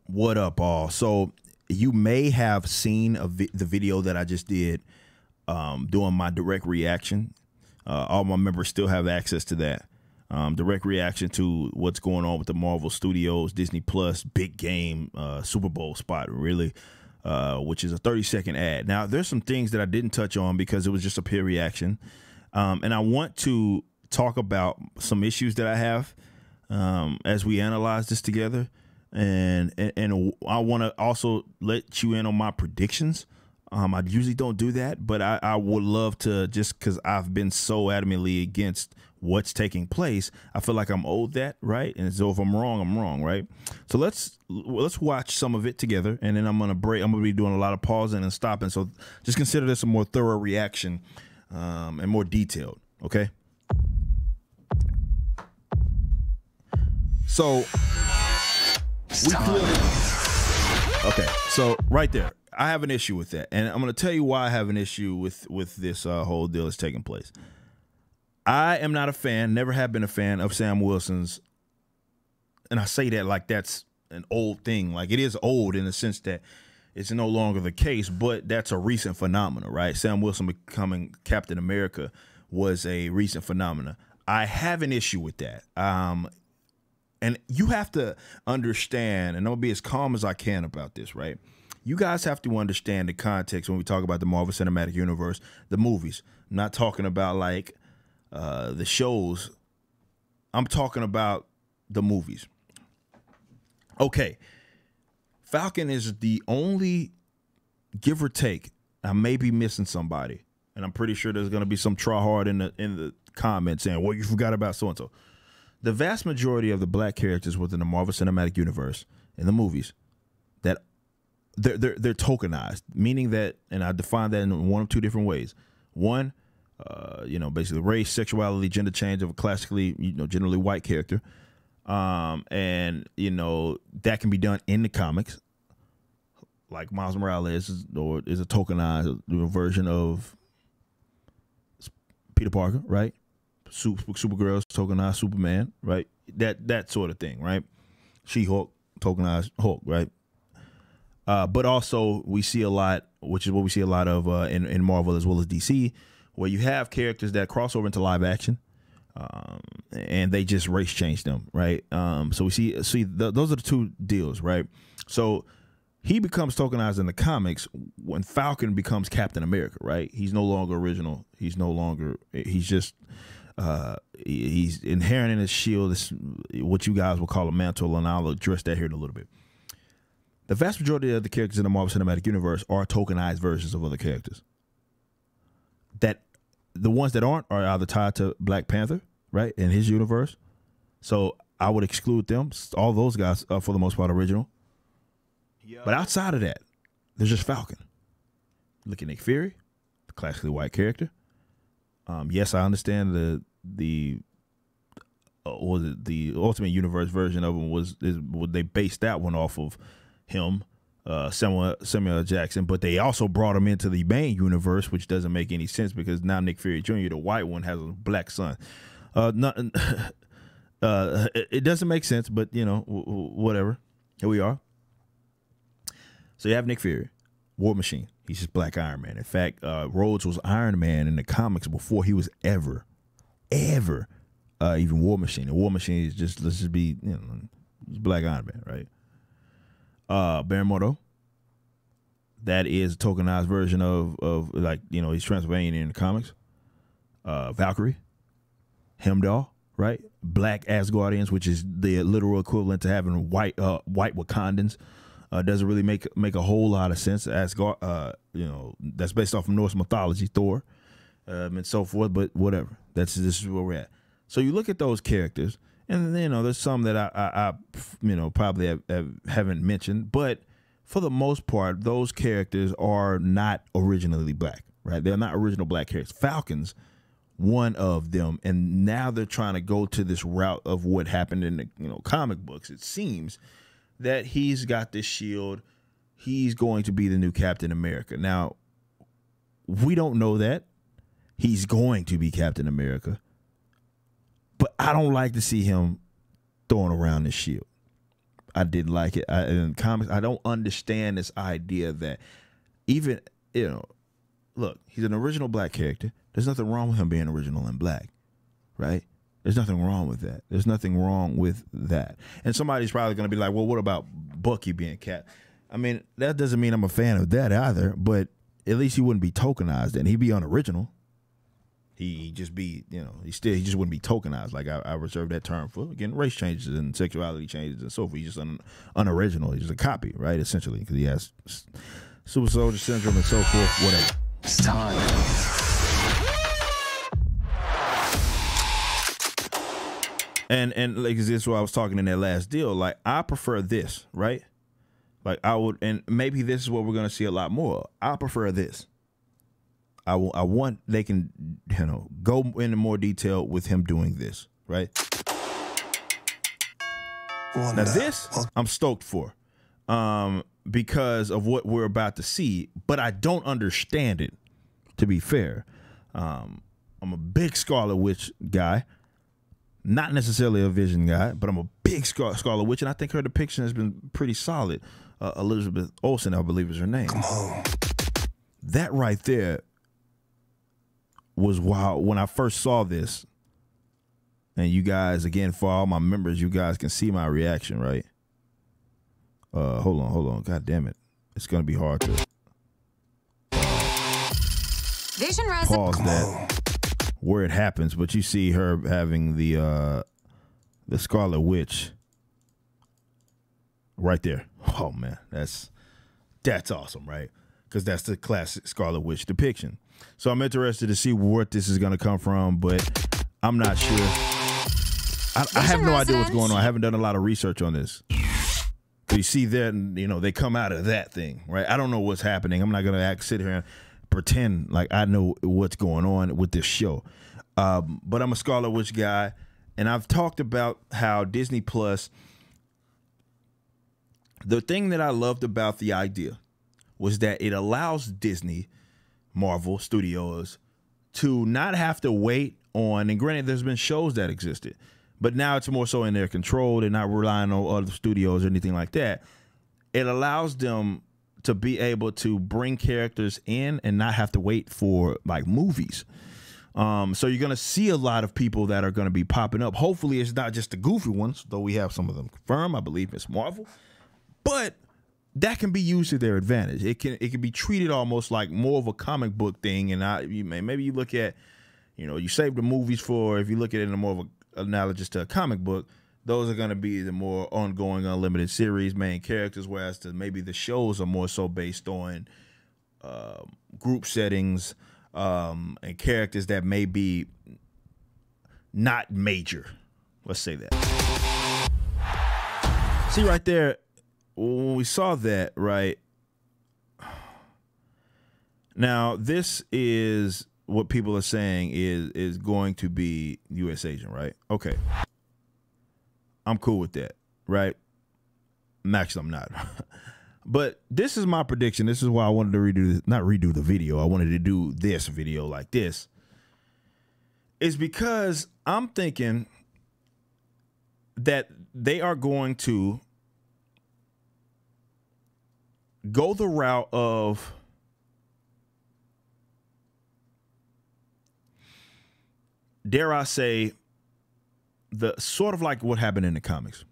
What up, all? So you may have seen the video that I just did doing my direct reaction. All my members still have access to that. Direct reaction to what's going on with the Marvel Studios, Disney Plus, big game, Superbowl spot, really, which is a 30-second ad. Now, there's some things that I didn't touch on because it was just a peer reaction. And I want to talk about some issues that I have as we analyze this together. And I want to also let you in on my predictions. I usually don't do that, but I would love to, just because I've been so adamantly against what's taking place. I feel like I'm owed that, right? And so if I'm wrong, right? So let's watch some of it together, and then I'm gonna break. I'm gonna be doing a lot of pausing and stopping. So just consider this a more thorough reaction and more detailed. Okay. So. Okay, so right there, I have an issue with that, and I'm going to tell you why I have an issue with this whole deal that's taking place. I am not a fan, never have been a fan of Sam Wilson's, and I say that like that's an old thing. Like, it is old in the sense that it's no longer the case, but that's a recent phenomenon, right? Sam Wilson becoming Captain America was a recent phenomenon. I have an issue with that. And you have to understand, and I'll be as calm as I can about this, right? You guys have to understand the context when we talk about the Marvel Cinematic Universe, the movies. I'm not talking about like the shows. I'm talking about the movies. Okay. Falcon is the only, give or take, I may be missing somebody, and I'm pretty sure there's going to be some tryhard in the comments saying, well, you forgot about so-and-so. The vast majority of the black characters within the Marvel Cinematic Universe in the movies, that they're tokenized, meaning that, and I define that in one of two different ways. One, basically race, sexuality, gender change of a classically, generally white character, and that can be done in the comics, like Miles Morales is a tokenized version of Peter Parker, right? Supergirl, tokenized Superman, right? That sort of thing, right? She-Hulk, tokenized Hulk, right? But also we see a lot, which is what we see a lot of in Marvel as well as DC, where you have characters that cross over into live action, and they just race change them, right? So we see those are the two deals, right? So he becomes tokenized in the comics when Falcon becomes Captain America, right? He's no longer original. He's just he's inherent in his shield. This what you guys will call a mantle, and I'll address that here in a little bit. The vast majority of the characters in the Marvel Cinematic Universe are tokenized versions of other characters. That the ones that aren't are either tied to Black Panther, right, in his universe. So I would exclude them. All those guys are for the most part original. Yeah. But outside of that, there's just Falcon. Look at Nick Fury, the classically white character. Yes, I understand the Ultimate Universe version of him they based that one off of him, Samuel Jackson, but they also brought him into the main universe, which doesn't make any sense because now Nick Fury Jr., the white one, has a black son. It doesn't make sense, but whatever. Here we are. So you have Nick Fury, War Machine. He's just Black Iron Man. In fact, Rhodes was Iron Man in the comics before he was ever even War Machine. And War Machine is just, let's just be, he's Black Iron Man, right? Baron Mordo, that is a tokenized version of he's Transylvanian in the comics. Valkyrie, Heimdall, right? Black Asgardians, which is the literal equivalent to having white Wakandans. Doesn't really make a whole lot of sense. Asgard, that's based off of Norse mythology, Thor, and so forth. But whatever. This is where we're at. So you look at those characters, and there's some that I probably haven't mentioned, but for the most part, those characters are not originally black, right? They're not original black characters. Falcon's one of them, and now they're trying to go to this route of what happened in the comic books. It seems that he's got this shield. He's going to be the new Captain America. Now, we don't know that. He's going to be Captain America. But I don't like to see him throwing around this shield. I didn't like it. In comics, I don't understand this idea that even, look, he's an original black character. There's nothing wrong with him being original and black, right? There's nothing wrong with that. There's nothing wrong with that. And somebody's probably going to be like, well, what about Bucky being Cap? I mean, that doesn't mean I'm a fan of that either, but at least he wouldn't be tokenized and he'd be unoriginal. He just be, he just wouldn't be tokenized. Like I reserve that term for, again, race changes and sexuality changes and so forth. He's just unoriginal. He's just a copy, right? Essentially, because he has super soldier syndrome and so forth, whatever. It's time. And like this is what I was talking in that last deal. Like I prefer this, right? Like I would, and maybe this is what we're gonna see a lot more. I prefer this. I want they can, go into more detail with him doing this, right? Now this I'm stoked for, because of what we're about to see, but I don't understand it. To be fair, I'm a big Scarlet Witch guy, not necessarily a Vision guy, but I'm a big Scarlet Witch, and I think her depiction has been pretty solid. Elizabeth Olsen, I believe, is her name. Come home. That right there was wild when I first saw this. And you guys, again, for all my members, you guys can see my reaction, right? Hold on. God damn it. It's going to be hard to pause that where it happens. But you see her having the Scarlet Witch right there. Oh, man, that's awesome, right? Because that's the classic Scarlet Witch depiction. So I'm interested to see what this is going to come from, but I'm not sure. I have no idea what's going on. I haven't done a lot of research on this. You see that, and, they come out of that thing, right? I don't know what's happening. I'm not going to sit here and pretend like I know what's going on with this show. But I'm a Scarlet Witch guy, and I've talked about how Disney Plus, the thing that I loved about the idea was that it allows Disney, Marvel Studios, to not have to wait on, and granted, there's been shows that existed, but now it's more so in their control. They're not relying on other studios or anything like that. It allows them to be able to bring characters in and not have to wait for like movies. So you're going to see a lot of people that are going to be popping up. Hopefully it's not just the goofy ones, though we have some of them confirmed. I believe it's Marvel, but that can be used to their advantage. It can be treated almost like more of a comic book thing. And maybe you look at, you save the movies for, if you look at it in a more of an analogous to a comic book, those are going to be the more ongoing, unlimited series, main characters, whereas maybe the shows are more so based on group settings and characters that may be not major. Let's say that. See right there, when we saw that, right? Now, this is what people are saying is going to be U.S. agent, right? Okay. I'm cool with that, right? Actually, I'm not. But this is my prediction. This is why I wanted to not redo the video. I wanted to do this video like this. Is because I'm thinking that they are going to go the route of dare I say, the sort of like what happened in the comics.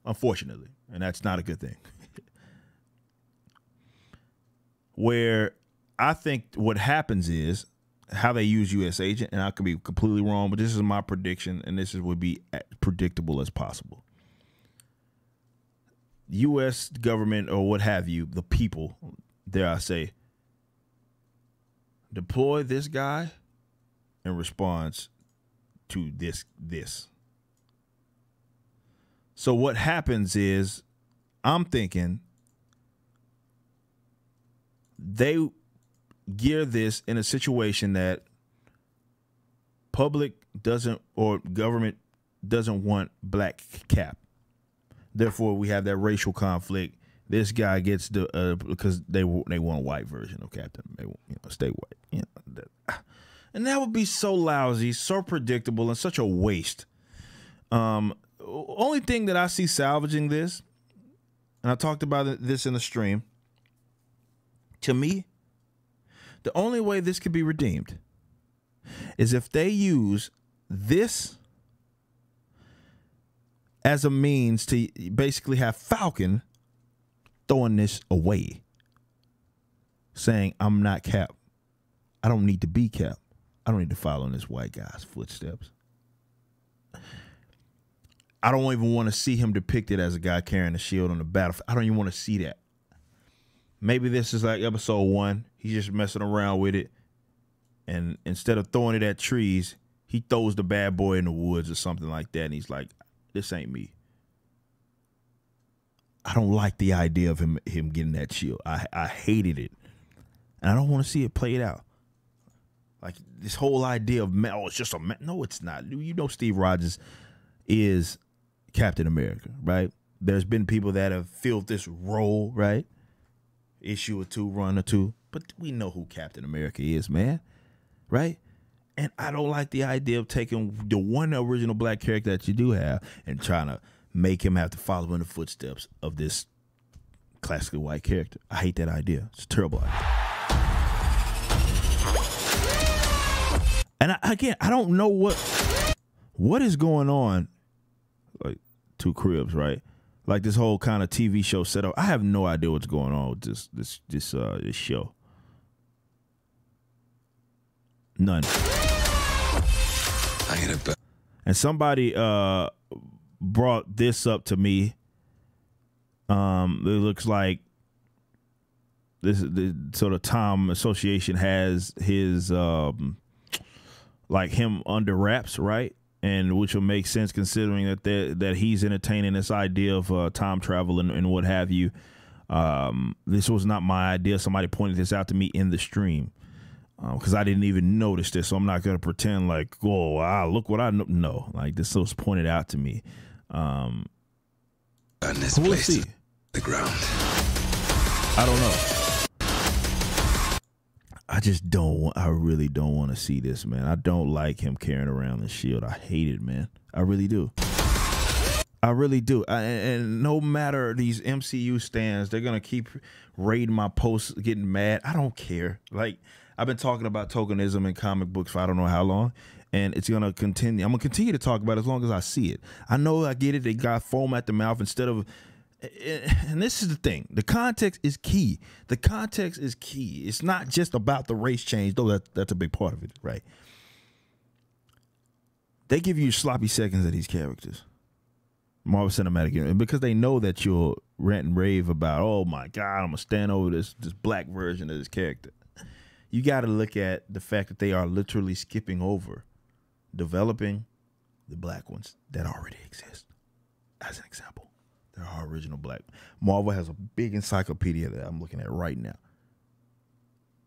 Unfortunately, and that's not a good thing. Where I think what happens is how they use U.S. agent, and I could be completely wrong, but this is my prediction, and this would be predictable as possible. U.S. government or what have you, the people, dare I say, deploy this guy in response to this. So what happens is, I'm thinking they gear this in a situation that public doesn't or government doesn't want black Cap. Therefore, we have that racial conflict. This guy gets the because they want a white version of Captain. They want, stay white. And that would be so lousy, so predictable, and such a waste. only thing that I see salvaging this, and I talked about this in the stream, to me, the only way this could be redeemed is if they use this as a means to basically have Falcon throwing this away, saying, I'm not Cap. I don't need to be Cap. I don't need to follow in this white guy's footsteps. I don't even want to see him depicted as a guy carrying a shield on the battlefield. I don't even want to see that. Maybe this is like episode 1. He's just messing around with it. And instead of throwing it at trees, he throws the bad boy in the woods or something like that. And he's like, this ain't me. I don't like the idea of him getting that shield. I hated it. And I don't want to see it played out. Like this whole idea of, oh, it's just a man. No, it's not. You know Steve Rogers is Captain America, right? There's been people that have filled this role, right? Issue or 2, run or 2. But we know who Captain America is, man. Right? And I don't like the idea of taking the one original black character that you do have and trying to make him have to follow in the footsteps of this classically white character. I hate that idea. It's a terrible idea. And I don't know what is going on. Like 2 Cribs, right? Like this whole kind of TV show setup. I have no idea what's going on with this show. None. I get it. And somebody brought this up to me. It looks like this the sort of Tom Association has his like him under wraps, right? And which will make sense considering that he's entertaining this idea of time travel and what have you. This was not my idea. Somebody pointed this out to me in the stream because I didn't even notice this. So I'm not going to pretend like, oh, wow, look what I know. No, like this was pointed out to me. On this place, the ground. I don't know. I just don't want, I really don't want to see this, man. I don't like him carrying around the shield. I hate it, man. I really do. I really do. And no matter these MCU stands, they're going to keep raiding my posts, getting mad. I don't care. Like, I've been talking about tokenism in comic books for I don't know how long, and it's going to continue. I'm going to continue to talk about it as long as I see it. I know I get it. They got foam at the mouth instead of... And this is the thing. The context is key. The context is key. It's not just about the race change, though that's a big part of it, right? They give you sloppy seconds of these characters. Marvel Cinematic Universe, because they know that you'll rant and rave about, oh my God, I'm going to stand over this black version of this character. You got to look at the fact that they are literally skipping over developing the black ones that already exist. As an example. There are original black. Marvel has a big encyclopedia that I'm looking at right now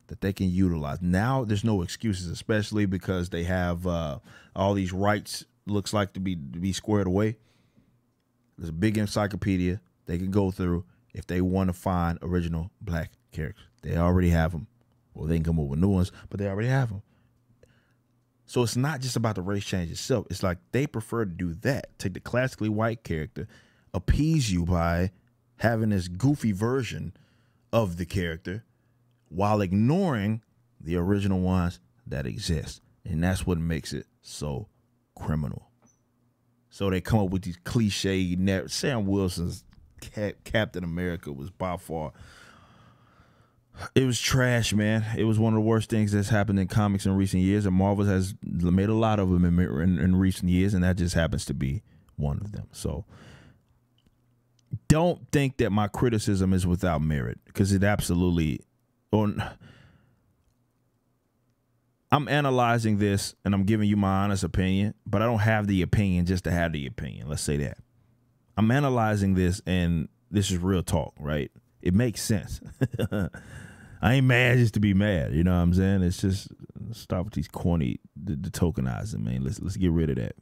that they can utilize. Now there's no excuses, especially because they have all these rights looks like to be squared away. There's a big encyclopedia they can go through if they want to find original black characters. They already have them. Or they can come up with new ones, but they already have them. So it's not just about the race change itself. It's like they prefer to do that. Take the classically white character, appease you by having this goofy version of the character while ignoring the original ones that exist. And that's what makes it so criminal. So they come up with these cliche. Sam Wilson's Captain America was by far, it was trash, man. It was one of the worst things that's happened in comics in recent years, and Marvel has made a lot of them in recent years, and that just happens to be one of them. So don't think that my criticism is without merit, because it absolutely, I'm analyzing this and I'm giving you my honest opinion, but I don't have the opinion just to have the opinion. Let's say that. I'm analyzing this, and this is real talk, right? It makes sense. I ain't mad just to be mad. You know what I'm saying? It's just, stop with these corny, the tokenizing, man. Let's get rid of that.